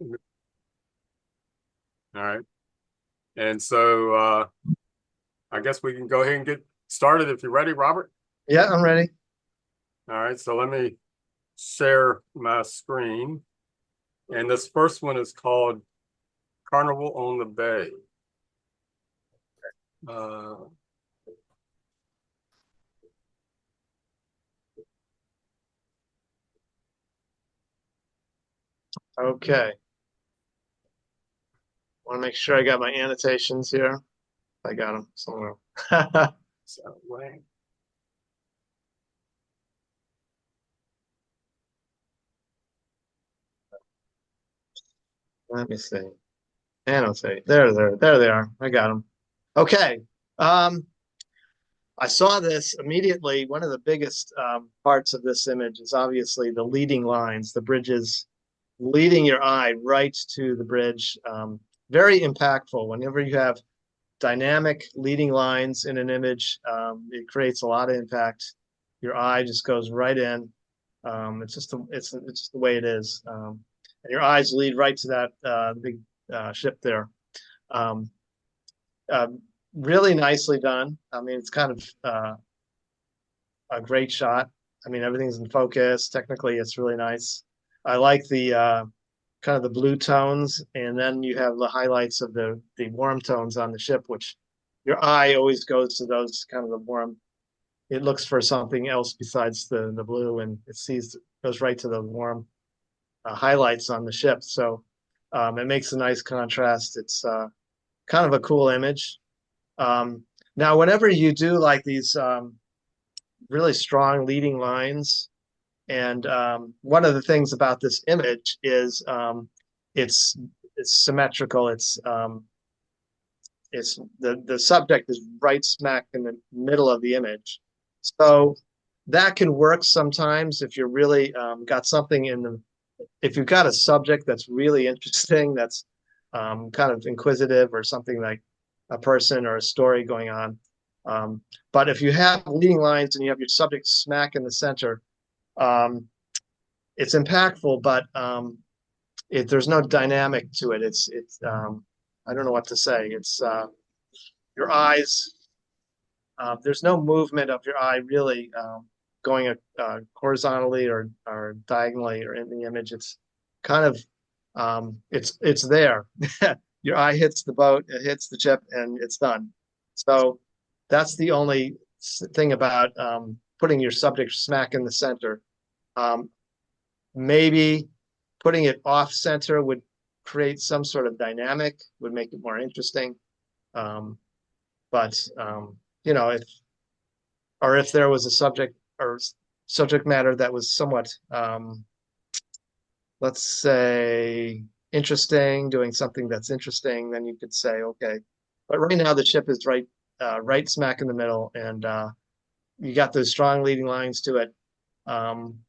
All right. And so I guess we can go ahead and get started if you're ready, Robert. Yeah, I'm ready. All right. So let me share my screen. And this first one is called Carnival on the Bay. Uh, Okay. Want to make sure I got my annotations here. I got them somewhere. so, wait. Let me see. Annotate. There they are. I got them. Okay. Um, I saw this immediately. One of the biggest parts of this image is obviously the leading lines, the bridges leading your eye right to the bridge. Very impactful. Whenever you have dynamic leading lines in an image, it creates a lot of impact. Your eye just goes right in. It's just the way it is. And your eyes lead right to that big ship there. Um, uh, really nicely done. I mean, it's kind of a great shot. I mean, everything's in focus. Technically, it's really nice. I like the kind of the blue tones, and then you have the highlights of the warm tones on the ship, which your eye always goes to those kind of the warm. It looks for something else besides the blue, and it sees goes right to the warm highlights on the ship. So it makes a nice contrast. It's kind of a cool image. Now, whenever you do like these really strong leading lines, and one of the things about this image is it's it's symmetrical. It's the subject is right smack in the middle of the image, so that can work sometimes if you're really got something in the if you've got a subject that's really interesting, that's kind of inquisitive or something like a person or a story going on. Um, but if you have leading lines and you have your subject smack in the center, um, it's impactful, but there's no dynamic to it. It's I don't know what to say. It's your eyes. There's no movement of your eye really going horizontally or diagonally or in the image. It's kind of it's there. Your eye hits the boat, it hits the chip, and it's done. So that's the only thing about putting your subject smack in the center. Um, Maybe putting it off center would create some sort of dynamic, would make it more interesting. Um, but you know, if there was a subject or subject matter that was somewhat, let's say, interesting, doing something that's interesting, then you could say, okay. But right now, the ship is right smack in the middle, and you got those strong leading lines to it. Um,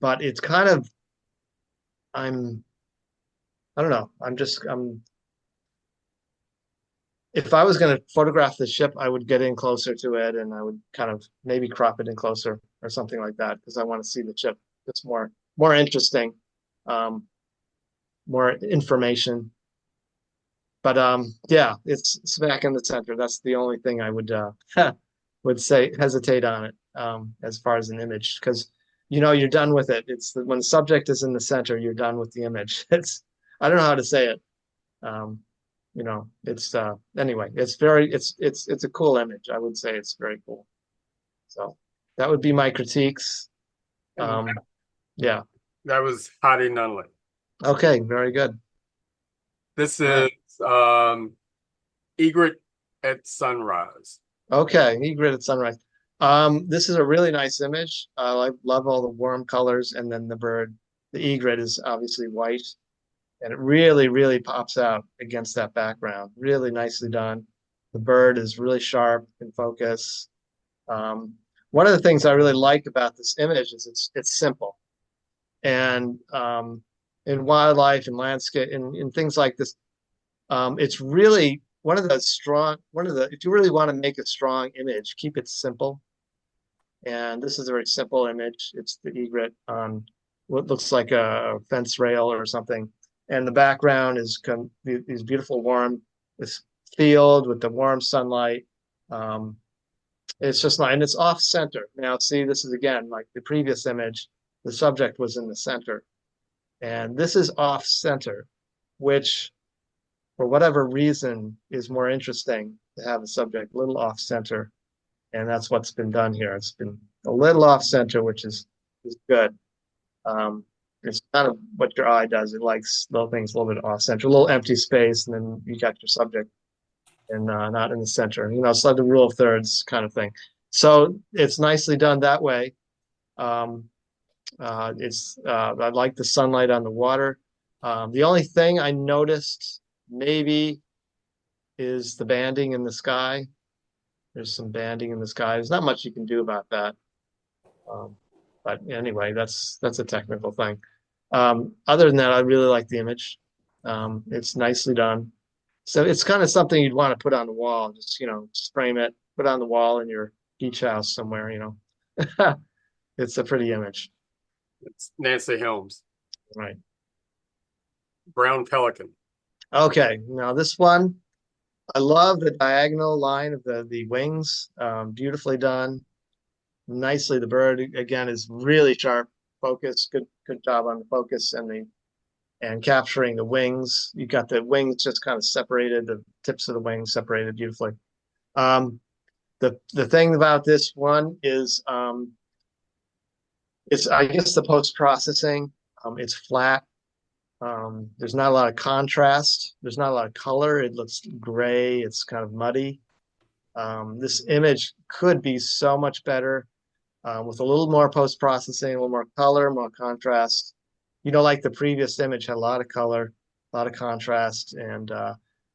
but it's kind of, I'm, I don't know. If I was going to photograph the ship, I would get in closer to it and I would kind of maybe crop it in closer or something like that because I want to see the ship. It's more interesting, um, more information. But yeah, it's smack in the center. That's the only thing I would would say hesitate on it as far as an image because you're done with it. When the subject is in the center, you're done with the image. It's I don't know how to say it. Um, it's anyway, it's a cool image. I would say it's very cool. So that would be my critiques. and Um, yeah. that was Hadi Nunley. Okay, very good. This All is right. Egret at Sunrise. Okay, egret at sunrise. This is a really nice image. I love all the warm colors, and then the bird. The egret is obviously white, and it really, really pops out against that background. Really nicely done. The bird is really sharp in focus. Um, One of the things I really like about this image is it's simple, and in wildlife and landscape and in things like this, it's really one of the if you really want to make a strong image, keep it simple. And this is a very simple image. It's the egret on what looks like a fence rail or something. and the background is these beautiful warm, this field with the warm sunlight. Um, it's just not, and it's off center. Now, see, this is again like the previous image, the subject was in the center, and this is off center, which for whatever reason is more interesting to have a subject a little off center. And that's what's been done here. It's been a little off center, which is good. Um, it's kind of what your eye does. It likes little things a little bit off center, a little empty space, and then you got your subject and not in the center. It's like the rule of thirds kind of thing. So it's nicely done that way. Um, I like the sunlight on the water. The only thing I noticed maybe is the banding in the sky. There's some banding in the sky. There's not much you can do about that. Um, but anyway, that's a technical thing. Other than that, I really like the image. It's nicely done. So it's kind of something you'd want to put on the wall. Just frame it, put it on the wall in your beach house somewhere. It's a pretty image. It's Nancy Helms. Right. Brown pelican. Okay. Now this one, I love the diagonal line of the wings. Beautifully done. Nicely. The bird again is really sharp focus. Good job on the focus and capturing the wings. You got the wings just kind of separated, the tips of the wings separated beautifully. The thing about this one is it's, I guess, the post processing. It's flat. There's not a lot of contrast. There's not a lot of color. It looks gray. It's kind of muddy. This image could be so much better with a little more post processing, a little more color, more contrast. Like the previous image had a lot of color, a lot of contrast, and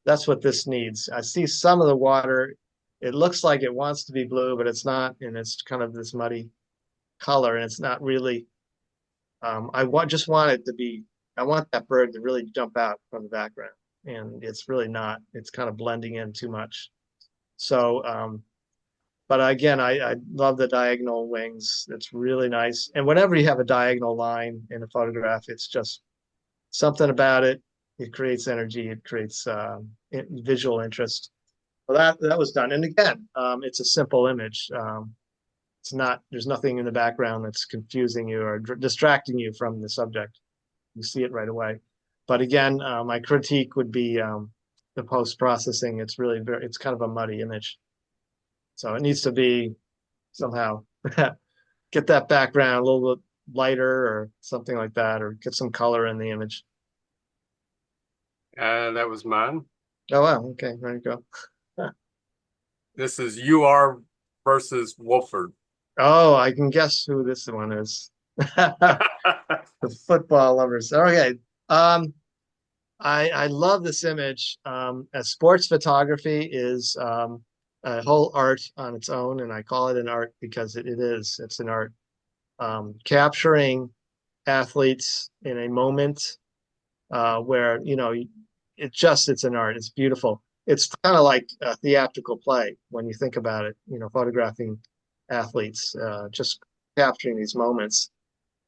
that's what this needs. I see some of the water. It looks like it wants to be blue, but it's not, and it's kind of this muddy color, and it's not really. Just want it to be. I want that bird to really jump out from the background, and it's really not. It's kind of blending in too much. So, but again, I love the diagonal wings. It's really nice. And whenever you have a diagonal line in a photograph, it's just something about it. It creates energy. It creates visual interest. Well, that was done. And again, it's a simple image. It's not. There's nothing in the background that's confusing you or distracting you from the subject. You see it right away. But again, my critique would be the post processing. It's kind of a muddy image. So it needs to be somehow get that background a little bit lighter or something like that, or get some color in the image. That was mine. Oh, wow. Okay. There you go. This is UR versus Wolford. Oh, I can guess who this one is. The football lovers. Okay. I love this image. As sports photography is a whole art on its own, and I call it an art because it is. It's an art. Capturing athletes in a moment where it's an art. It's beautiful. It's kind of like a theatrical play when you think about it. Photographing athletes, just capturing these moments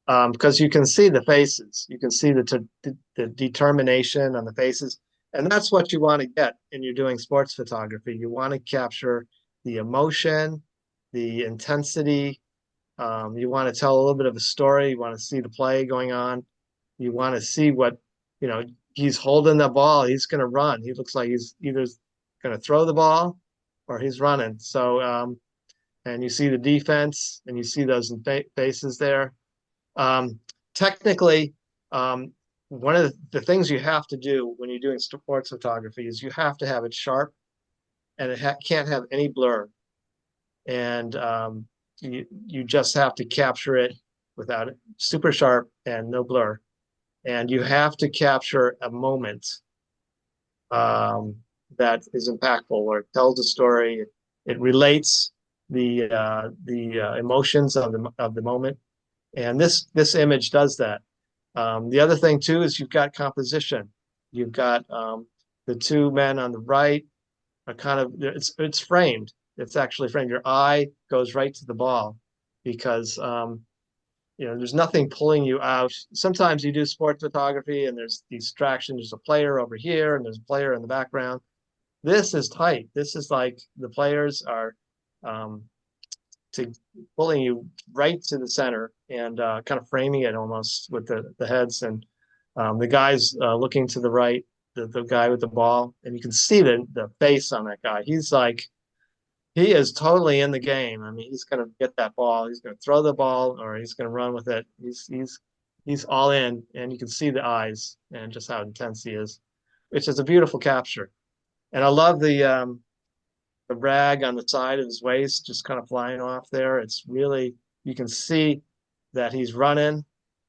because you can see the faces, you can see the determination on the faces, and that's what you want to get. And you're doing sports photography. You want to capture the emotion, the intensity. You want to tell a little bit of a story. You want to see the play going on. You want to see what, he's holding the ball. He's going to run. He looks like he's either going to throw the ball or he's running. So, and you see the defense and you see those faces there. Technically, one of the things you have to do when you're doing sports photography is you have to have it sharp and it can't have any blur. And you just have to capture it without it, super sharp and no blur. And you have to capture a moment that is impactful, or it tells a story. It relates the emotions of the moment, and this image does that. The other thing too is you've got composition. You've got the two men on the right are kind of it's framed. It's actually framed. Your eye goes right to the ball because there's nothing pulling you out. Sometimes you do sports photography and there's distractions. There's a player over here and there's a player in the background. This is tight. This is like the players are um, to pulling you right to the center and kind of framing it almost with the heads and the guys looking to the right, the guy with the ball, and you can see the face on that guy. He is totally in the game. I mean, he's going to get that ball. He's going to throw the ball, or he's going to run with it. He's all in, and you can see the eyes and just how intense he is, which is a beautiful capture. And I love the rag on the side of his waist just kind of flying off there. It's really, you can see that he's running,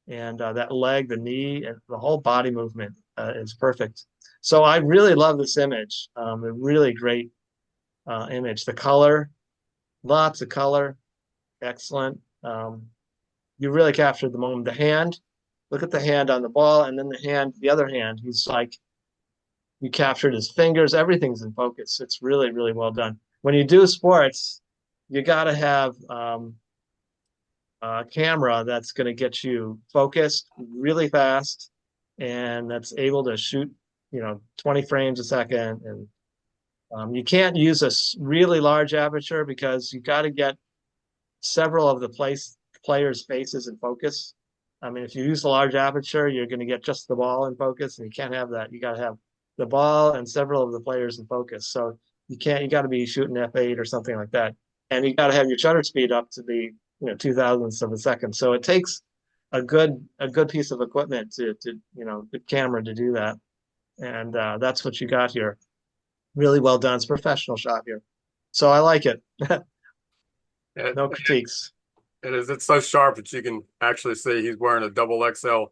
and that leg, the knee, and the whole body movement is perfect. So I really love this image. A really great image. The color, lots of color, excellent. You really captured the moment. The hand, look at the hand on the ball, and then the hand, the other hand. He's like, you captured his fingers. Everything's in focus. It's really, really well done. When you do sports, you got to have a camera that's going to get you focused really fast, and that's able to shoot, 20 frames a second. And you can't use a really large aperture because you got to get several of the players' faces in focus. I mean, if you use a large aperture, you're going to get just the ball in focus, and you can't have that. You got to have the ball and several of the players in focus. So you got to be shooting F8 or something like that. And you got to have your shutter speed up to be, 2,000ths of a second. So it takes a good piece of equipment to good camera to do that. And that's what you got here. Really well done. It's a professional shot here. So I like it. It, No critiques. it's so sharp that you can actually see he's wearing a double XL.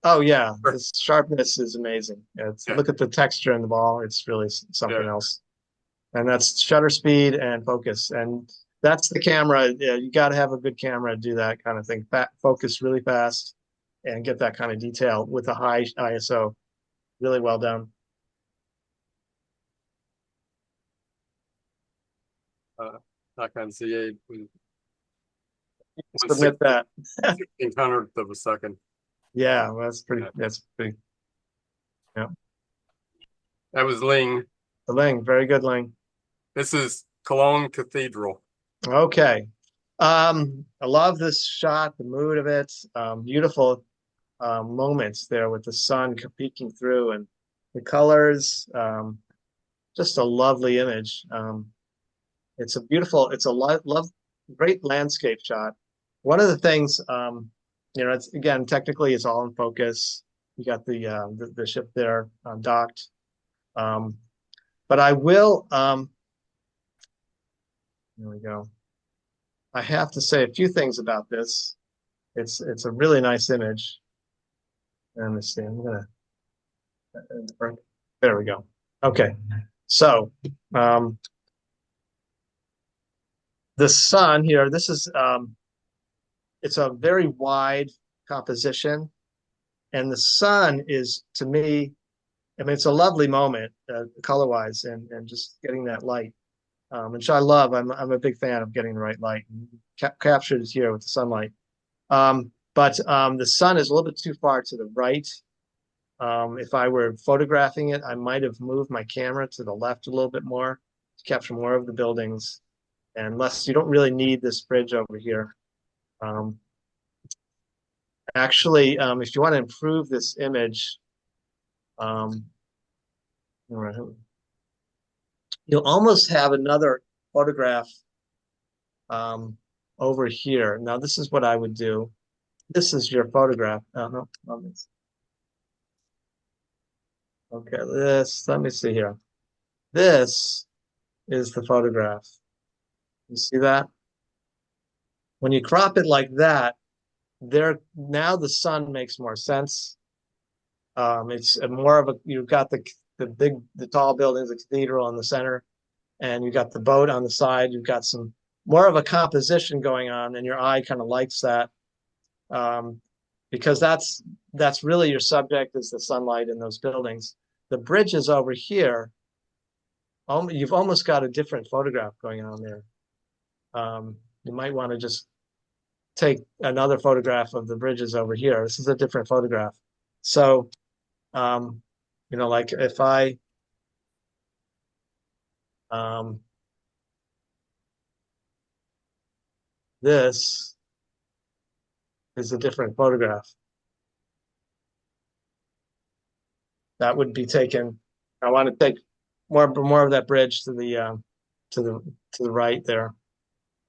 Oh yeah, this sharpness is amazing. Yeah, Look at the texture in the ball. It's really something yeah. else. And that's shutter speed and focus. And that's the camera. Yeah, you got to have a good camera to do that kind of thing. Focus really fast and get that kind of detail with a high ISO. Really well done. I can see a one Submit that. 1600th of a second. Yeah, well, Yeah. that's pretty. Yeah. That was Ling. The Ling, very good Ling. This is Cologne Cathedral. Okay. I love this shot, the mood of it. Beautiful moments there with the sun peeking through and the colors. Just a lovely image. It's a great landscape shot. One of the things, it's again, technically it's all in focus. You got the ship there docked. But I will, there we go. I have to say a few things about this. It's a really nice image. Let me see. There we go. Okay. So, the sun here, this is it's a very wide composition, and the sun is, to me, I mean, it's a lovely moment color-wise and just getting that light, which I love. I'm a big fan of getting the right light. Captured it here with the sunlight. But the sun is a little bit too far to the right. If I were photographing it, I might have moved my camera to the left a little bit more to capture more of the buildings. And less, you don't really need this bridge over here. Actually, if you want to improve this image, you'll almost have another photograph over here. Now, this is what I would do. This is your photograph. Oh, no, on this. Okay, let me see here. This is the photograph. You see that? When you crop it like that, now the sun makes more sense. It's more of you've got the tall buildings, the cathedral in the center, and you've got the boat on the side. You've got some more of a composition going on, and your eye kind of likes that. Because that's really your subject is the sunlight in those buildings. The bridge is over here. You've almost got a different photograph going on there. You might want to just take another photograph of the bridges over here. This is a different photograph. So, um, like if I, um, this is a different photograph that would be taken. I want to take more of that bridge to the to the right there,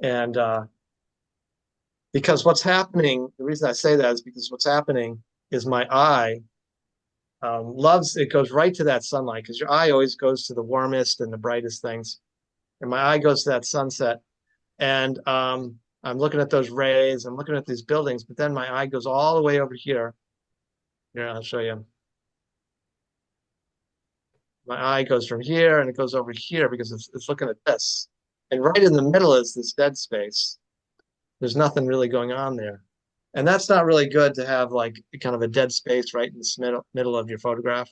and because what's happening, the reason I say that is because what's happening is my eye loves it goes right to that sunlight because your eye always goes to the warmest and the brightest things, and my eye goes to that sunset, and I'm looking at those rays, I'm looking at these buildings, but then my eye goes all the way over here. Here, I'll show you. My eye goes from here and it goes over here because it's looking at this. And right in the middle is this dead space. There's nothing really going on there. And that's not really good to have like kind of a dead space right in the middle of your photograph.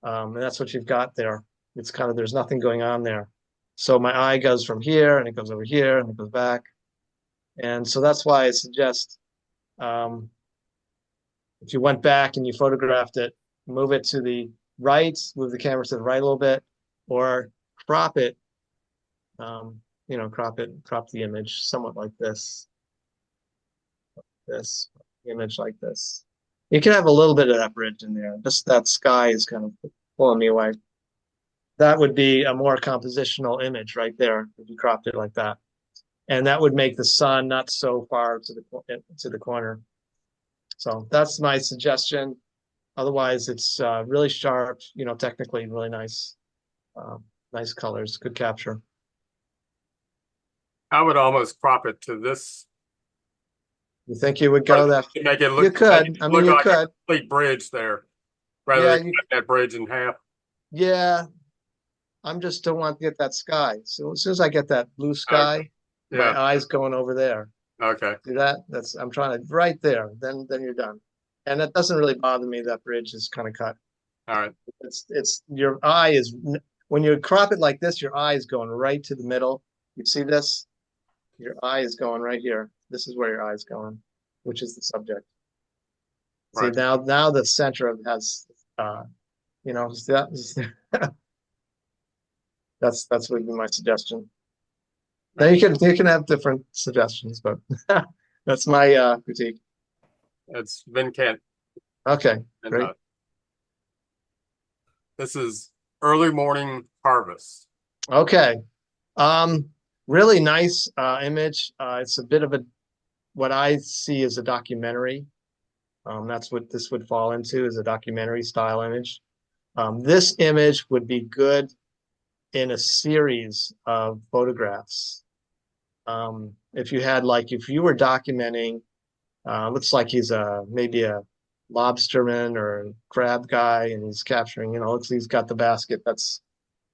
And that's what you've got there. It's kind of, there's nothing going on there. So my eye goes from here and it goes over here and it goes back. And so that's why I suggest um, if you went back and you photographed it, move it to the right, move the camera to the right a little bit, or crop it, crop the image somewhat like this image like this. You can have a little bit of that bridge in there. Just that sky is kind of pulling me away. That would be a more compositional image right there if you cropped it like that. And that would make the sun not so far to the corner. So that's my suggestion. Otherwise, it's really sharp, technically really nice, nice colors, good capture. I would almost crop it to this, You think you would or go that? make it You make it could. I mean, look you like a could. complete bridge there, rather Yeah, than cut that bridge in half. yeah. I'm just don't want to get that sky. So as soon as I get that blue Okay. sky, my Yeah. eyes going over there. Okay. See that? I'm trying to right there. Then you're done. And that doesn't really bother me. That bridge is kind of cut. All right. It's your eye is when you crop it like this, your eye is going right to the middle. You see this? Your eye is going right here. This is where your eye is going, which is the subject. See Right. now the center of has that's would be my suggestion. Now Right. you can have different suggestions, but that's my critique. It's Vincent. Okay, And great. this is early morning harvest. Okay. Um, really nice image. It's a bit of a what I see as a documentary. That's what this would fall into is a documentary style image. This image would be good in a series of photographs. If you had like if you were documenting, looks like he's maybe a lobsterman or a crab guy, and he's capturing. Looks he's got the basket. That's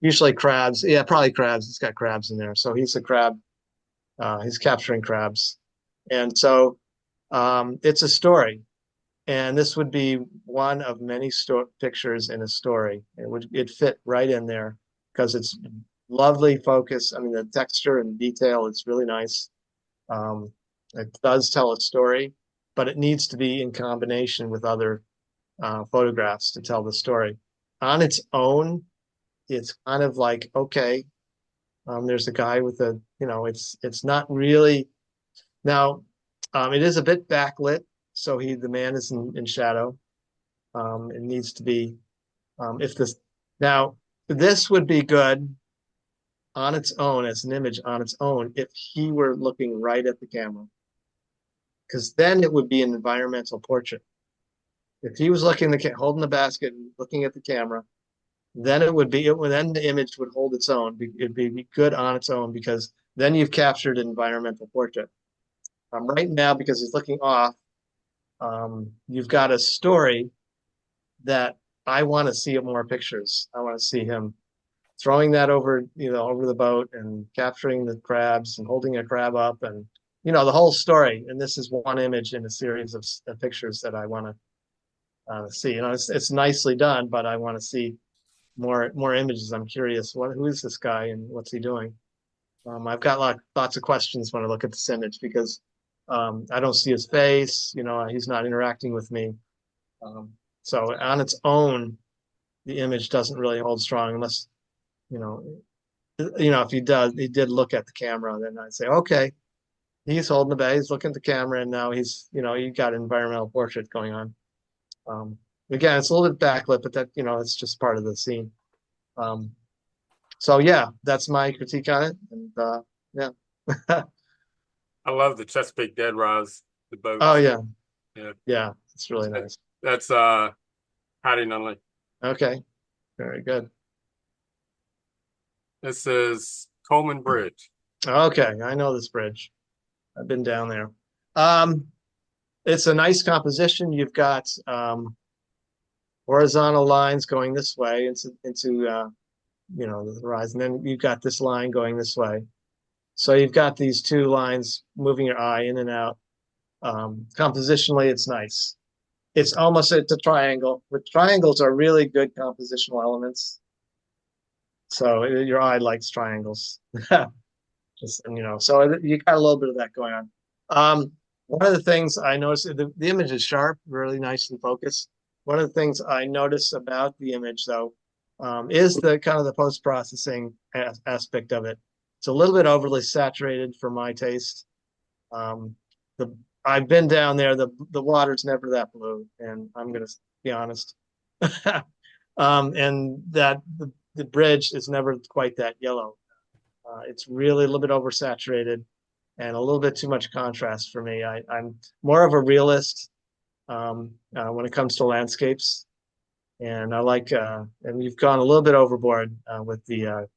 usually crabs. Yeah, probably crabs. He's got crabs in there, so he's a crab. He's capturing crabs, and so it's a story. And this would be one of many pictures in a story. It fit right in there because it's lovely focus. I mean, the texture and detail, it's really nice. Um, it does tell a story, but it needs to be in combination with other photographs to tell the story. On its own, it's kind of like, okay, there's a guy with it's not really now. It is a bit backlit, so the man is in shadow. It needs to be if this now this would be good on its own as an image on its own if he were looking right at the camera, because then it would be an environmental portrait. If he was looking holding the basket, looking at the camera, then then the image would hold its own. It'd be good on its own because then you've captured an environmental portrait. Right now, because he's looking off, you've got a story that I want to see more pictures. I want to see him throwing that over the boat and capturing the crabs and holding a crab up and the whole story. And this is one image in a series of pictures that I want to see. It's nicely done, but I want to see more images. I'm curious, who is this guy and what's he doing? I've got lots of questions when I look at this image because I don't see his face, he's not interacting with me. Um, so on its own, the image doesn't really hold strong unless, you know, if he did look at the camera, then I'd say, okay, he's holding the bag, he's looking at the camera, and now you got an environmental portrait going on. Um, Again, it's a little bit backlit, but that, it's just part of the scene. Um, so yeah, that's my critique on it. And yeah. I love the Chesapeake Dead Rise, the Oh boat. yeah, Yeah. yeah, it's really That- nice. That's Hattie Nunley. Okay, very good. This is Coleman Bridge. Okay, I know this bridge. I've been down there. Um, it's a nice composition. You've got horizontal lines going this way into the horizon. Then you've got this line going this way. So you've got these two lines moving your eye in and out. Compositionally, it's nice. It's a triangle. But triangles are really good compositional elements. So your eye likes triangles. So you got a little bit of that going on. One of the things I noticed, the image is sharp, really nice and focused. One of the things I notice about the image, though, is the kind of the post-processing aspect of it. It's a little bit overly saturated for my taste. Um, the I've been down there. The water's never that blue, and I'm gonna be honest. And that the bridge is never quite that yellow. It's really a little bit oversaturated and a little bit too much contrast for me. I'm more of a realist when it comes to landscapes, and and you've gone a little bit overboard with the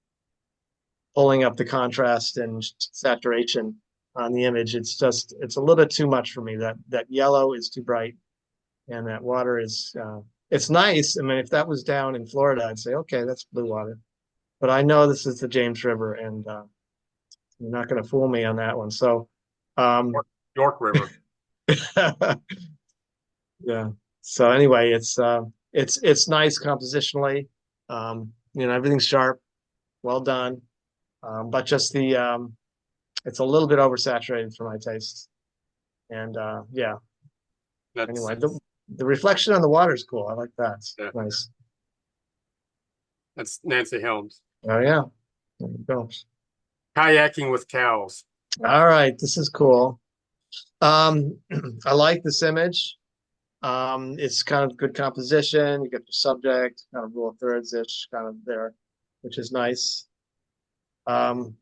pulling up the contrast and saturation on the image. It's a little bit too much for me. That yellow is too bright, and that water is it's nice. I mean, if that was down in Florida, I'd say, okay, that's blue water. But I know this is the James River, and you're not going to fool me on that one. So, um, York River. yeah. So anyway, it's nice compositionally. Everything's sharp, well done. But just it's a little bit oversaturated for my taste. And yeah. That's Anyway, the reflection on the water is cool. I like that. It's yeah, nice. that's Nancy Helms. Oh yeah. There you go. Kayaking with cows. All right, this is cool. Um, I like this image. It's kind of good composition. You get the subject, kind of rule of thirds-ish kind of there, which is nice. Um,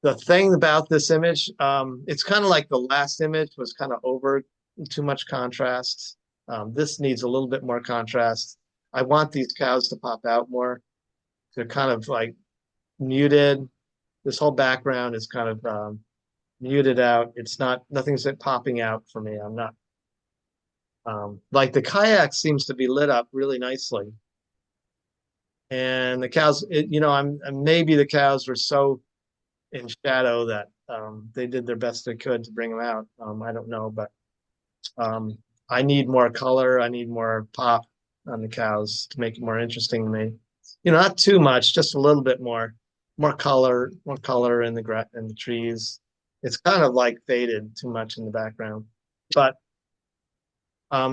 the thing about this image, it's kind of like the last image was kind of over too much contrast. This needs a little bit more contrast. I want these cows to pop out more. They're kind of like muted. This whole background is kind of muted out. Nothing's popping out for me. I'm not like the kayak seems to be lit up really nicely. And the cows, maybe the cows were so in shadow that they did their best they could to bring them out. I don't know, but um, I need more color. I need more pop on the cows to make it more interesting to me. Not too much, just a little bit more color in the trees. It's kind of like faded too much in the background, but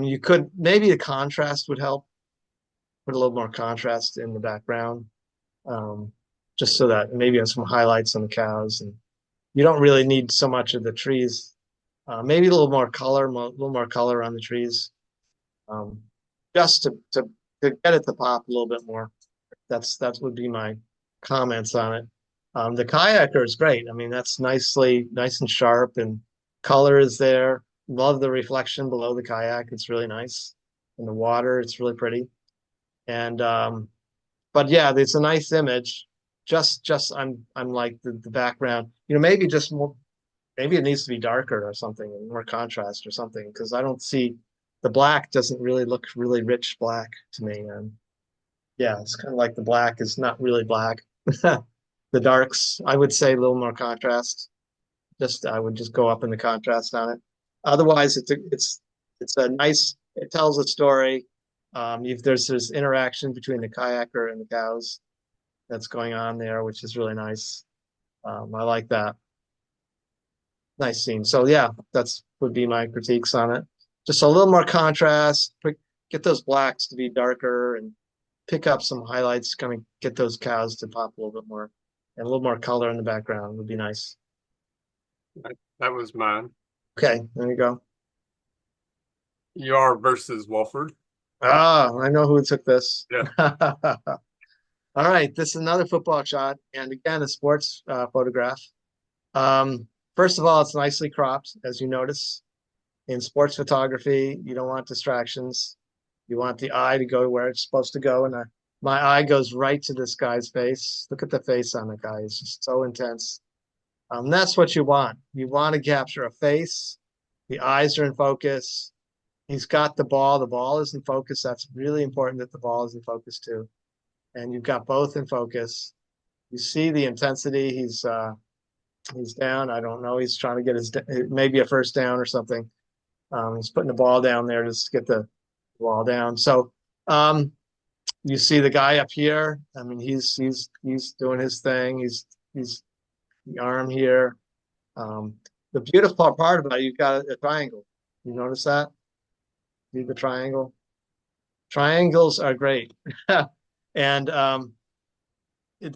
you could maybe the contrast would help. Put a little more contrast in the background, um, just so that maybe some highlights on the cows, and you don't really need so much of the trees. Maybe a little more color, a little more color on the trees, um, just to get it to pop a little bit more. That would be my comments on it. The kayaker is great. I mean, that's nice and sharp, and color is there. Love the reflection below the kayak. It's really nice. In the water, it's really pretty. And but yeah, it's a nice image. Just I'm like the background. Maybe just more, maybe it needs to be darker or something, and more contrast or something, because I don't see the black doesn't really look really rich black to me. And yeah, it's kind of like the black is not really black. The darks, I would say a little more contrast. I would just go up in the contrast on it. Otherwise, it's a nice. It tells a story. There's this interaction between the kayaker and the cows that's going on there, which is really nice. I like that. Nice scene. So yeah, that's would be my critiques on it. Just a little more contrast, get those blacks to be darker and pick up some highlights, kind of get those cows to pop a little bit more and a little more color in the background would be nice. That was mine. Okay, there you go. ER versus Wolford. Ah, I know who took this. Yeah. All right, this is another football shot, and again, a sports photograph. First of all, it's nicely cropped, as you notice. In sports photography, you don't want distractions. You want the eye to go where it's supposed to go, and my eye goes right to this guy's face. Look at the face on the guy; it's just so intense. That's what you want. You want to capture a face. The eyes are in focus. He's got the ball. The ball is in focus. That's really important that the ball is in focus too. And you've got both in focus. You see the intensity. He's down. I don't know. He's trying to get his maybe a first down or something. He's putting the ball down there just to get the ball down. So you see the guy up here. I mean, he's doing his thing. He's the arm here. Um, the beautiful part about it, you've got a triangle. You notice that? See the triangle? Triangles are great. And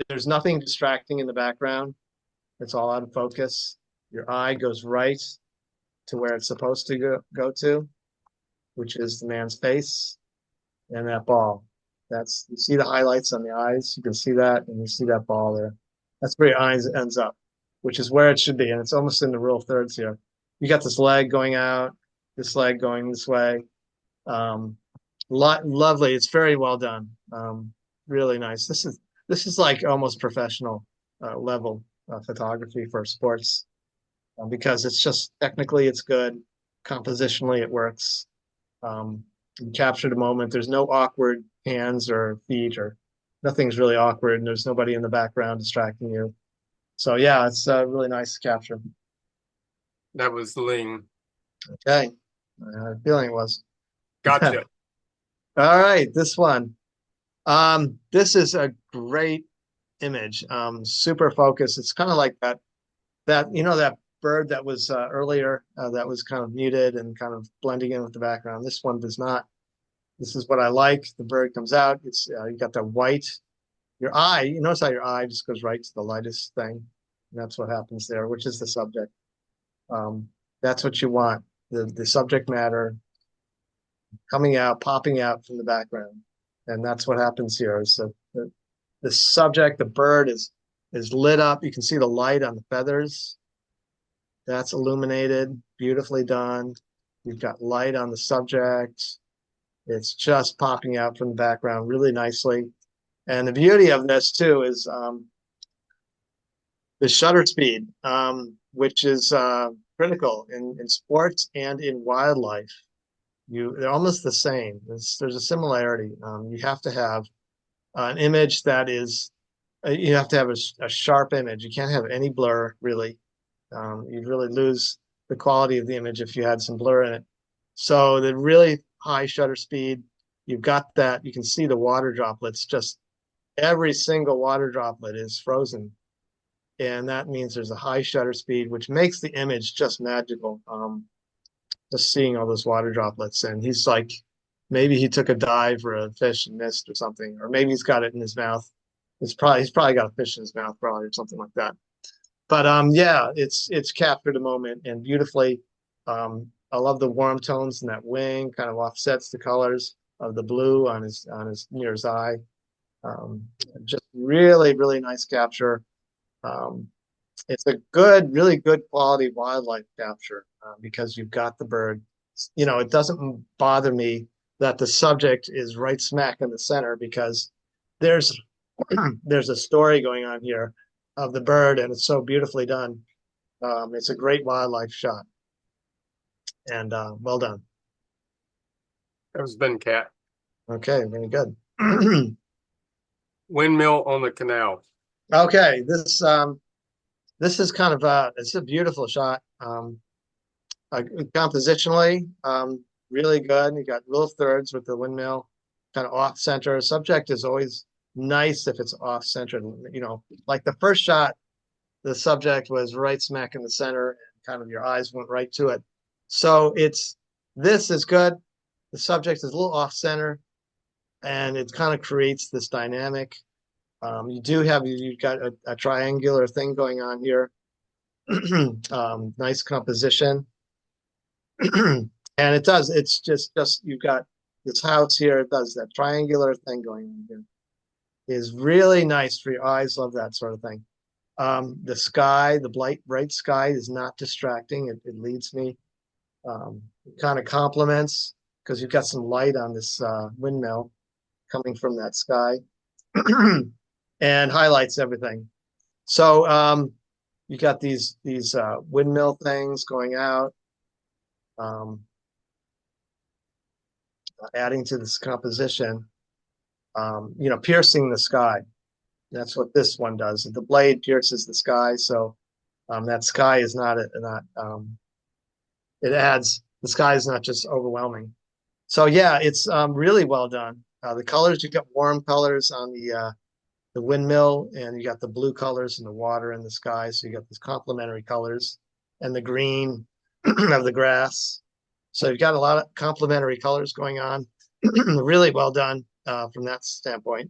there's nothing distracting in the background. It's all out of focus. Your eye goes right to where it's supposed to go to, which is the man's face and that ball. That's you see the highlights on the eyes. You can see that, and you see that ball there. That's where your eyes ends up, which is where it should be, and it's almost in the real thirds here. You got this leg going out, this leg going this way. Um, Lovely. It's very well done. Really nice. This is like almost professional level photography for sports because it's just technically it's good, compositionally it works. You capture the moment. There's no awkward hands or feet or nothing's really awkward, and there's nobody in the background distracting you. So yeah, it's really nice to capture. That was Ling. Okay, I had a feeling it was. All Gotcha. right, this one. This is a great image. Super focused. It's kind of like that that bird that was earlier that was kind of muted and kind of blending in with the background. This one does not. This is what I like. The bird comes out. It's you got the white. Your eye. You notice how your eye just goes right to the lightest thing. And that's what happens there, which is the subject. Um, that's what you want. The subject matter coming out, popping out from the background, and that's what happens here. Is the subject, the bird is lit up. You can see the light on the feathers. That's illuminated, beautifully done. You've got light on the subject. It's just popping out from the background really nicely. And the beauty of this too is the shutter speed, which is critical in sports and in wildlife. They're almost the same. There's a similarity. You have to have an image that is you have to have a sharp image. You can't have any blur really. You'd really lose the quality of the image if you had some blur in it. So the really high shutter speed, you've got that. You can see the water droplets. Just every single water droplet is frozen, and that means there's a high shutter speed, which makes the image just magical. Just seeing all those water droplets, and he's like, maybe he took a dive for a fish and missed or something, or maybe he's got it in his mouth. He's probably got a fish in his mouth, probably or something like that. But yeah, it's captured a moment and beautifully. I love the warm tones in that wing, kind of offsets the colors of the blue on his near his eye. Um, just really, really nice capture. Um, it's a really good quality wildlife capture because you've got the bird. You know, it doesn't bother me that the subject is right smack in the center because there's there's a story going on here of the bird, and it's so beautifully done. It's a great wildlife shot, and well done. That was Ben Cat. Okay, very good. Windmill on the canal. Okay, this is kind of it's a beautiful shot. Compositionally, really good. You got little thirds with the windmill, kind of off center. Subject is always nice if it's off center. You know, like the first shot, the subject was right smack in the center. kind of your eyes went right to it. So this is good. The subject is a little off center, and it kind of creates this dynamic. You've got a triangular thing going on here. Nice composition. And it's just you've got this house here. It does that triangular thing going on here. Is really nice for your eyes. Love that sort of thing. The sky, the bright sky is not distracting. It leads me. It kind of complements because you've got some light on this windmill coming from that sky and highlights everything. So you got these windmill things going out, adding to this composition, piercing the sky. That's what this one does. The blade pierces the sky, so that sky is not it adds, the sky is not just overwhelming. So yeah, it's really well done. The colors, you got warm colors on the windmill, and you got the blue colors in the water and the sky. So you got these complementary colors, and the green of the grass. So you've got a lot of complementary colors going on. Really well done from that standpoint.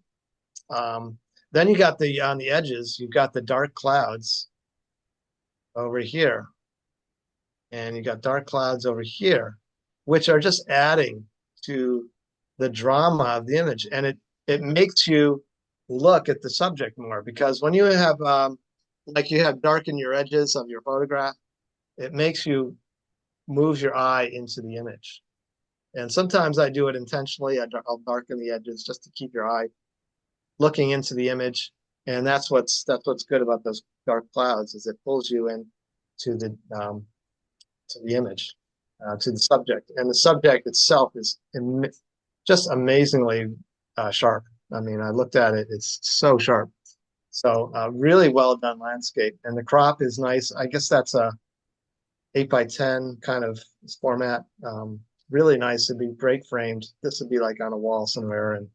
Then you got on the edges, you've got the dark clouds over here. And you got dark clouds over here, which are just adding to the drama of the image. And it makes you look at the subject more, because when you have like you have darken your edges of your photograph, it makes you move your eye into the image. And sometimes I do it intentionally. I'll darken the edges just to keep your eye looking into the image. And that's what's good about those dark clouds, is it pulls you in to the image, to the subject. And the subject itself is just amazingly sharp. I mean, I looked at it, it's so sharp. So really well done landscape. And the crop is nice. I guess that's a 8x10 kind of format. Really nice. It'd be great framed. This would be like on a wall somewhere, and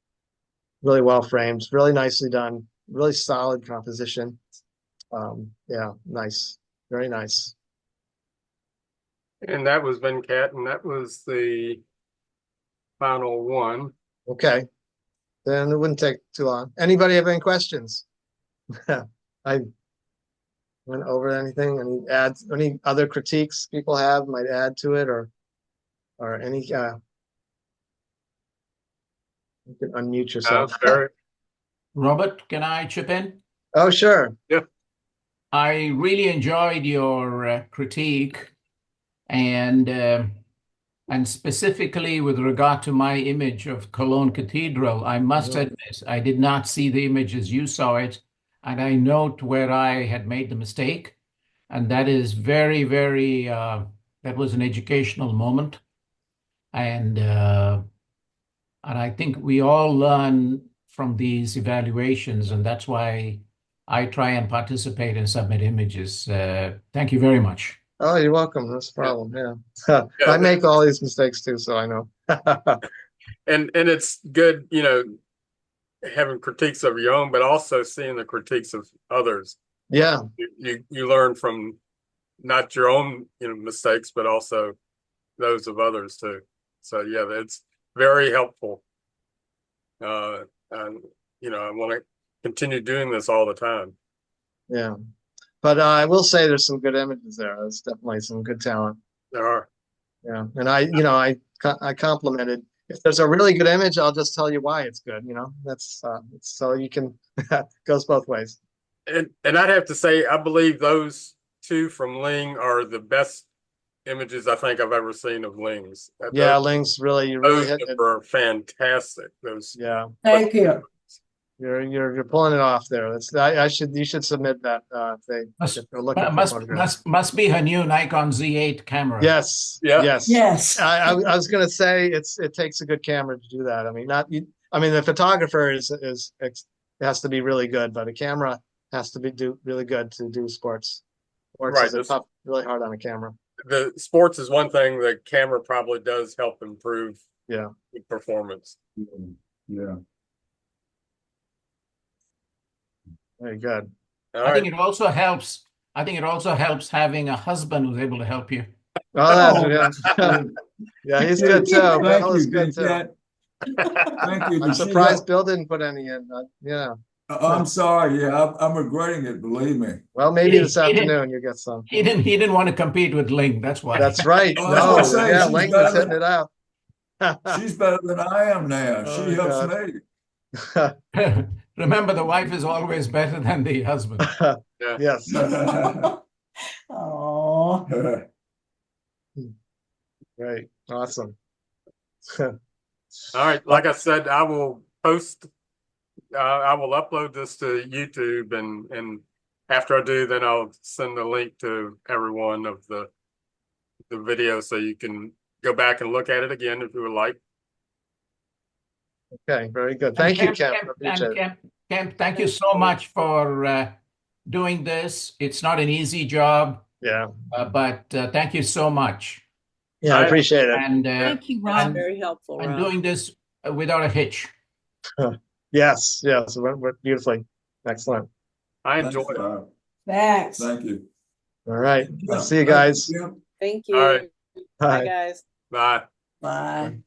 really well framed, really nicely done, really solid composition. Yeah, nice. Very nice. And that was Venkat, and that was the final one. Okay. Then it wouldn't take too long. Anybody have any questions? I went over anything, any other critiques people have might add to it, or any you can unmute yourself. Robert, can I chip in? Oh, sure. Yeah. I really enjoyed your critique, and specifically with regard to my image of Cologne Cathedral, I must admit I did not see the image as you saw it, and I note where I had made the mistake, and that is very, very. That was an educational moment, and I think we all learn from these evaluations, and that's why I try and participate and submit images. Thank you very much. Oh, you're welcome. That's a problem. Yeah. I make all these mistakes too, so I know. And it's good, having critiques of your own, but also seeing the critiques of others. Yeah. You learn from not your own, mistakes, but also those of others too. So yeah, it's very helpful. And I want to continue doing this all the time. Yeah. But I will say there's some good images there. There's definitely some good talent. There are. Yeah. And I complimented. If there's a really good image, I'll just tell you why it's good. That's so you can goes both ways. And I'd have to say, I believe those two from Ling are the best images I think I've ever seen of Ling's. Yeah, Ling's really, you really hit it. Are fantastic. Those. Yeah. Thank you. You're pulling it off there. You should submit that if they're looking for photographs. Must be her new Nikon Z8 camera. Yes. Yeah. Yes. I was going to say it takes a good camera to do that. I mean, the photographer has to be really good, but a camera has to do really good to do sports. Sports is tough, really hard on a camera. The sports is one thing. The camera probably does help improve. Yeah. The performance. Yeah. Very good. I think it also helps. I think it also helps having a husband who's able to help you. Oh, yeah. Yeah, he's good too. Thank Bill is you, good too. Ken. Thank you. I'm surprised Bill didn't put any in. Yeah. I'm sorry. Yeah, I'm regretting it. Believe me. Well, maybe this He didn't- afternoon you get some. He didn't want to compete with Ling. That's why. That's right. Oh, that's what I'm No, saying. yeah, She's Link was better hitting it out. She's better than I am now. Oh, She helps God. me. Remember, the wife is always better than the husband. Yes. Oh, Right. Awesome. All right. Like I said, I will upload this to YouTube, and after I do, then I'll send a link to everyone of the video so you can go back and look at it again if you would like. Okay. Very good. Thank you, Ken. Appreciate it. Kemp, thank you so much for doing this. It's not an easy job, Yeah. but thank you so much. Yeah, I appreciate it. And thank you, Rob. Very helpful, and Rob. doing this without a hitch. Yes. Yes. Went beautifully. Excellent. I enjoyed it. Thanks. Thank you. All right. I'll see you guys. Thank you. All right. Bye, Bye. guys. Bye. Bye.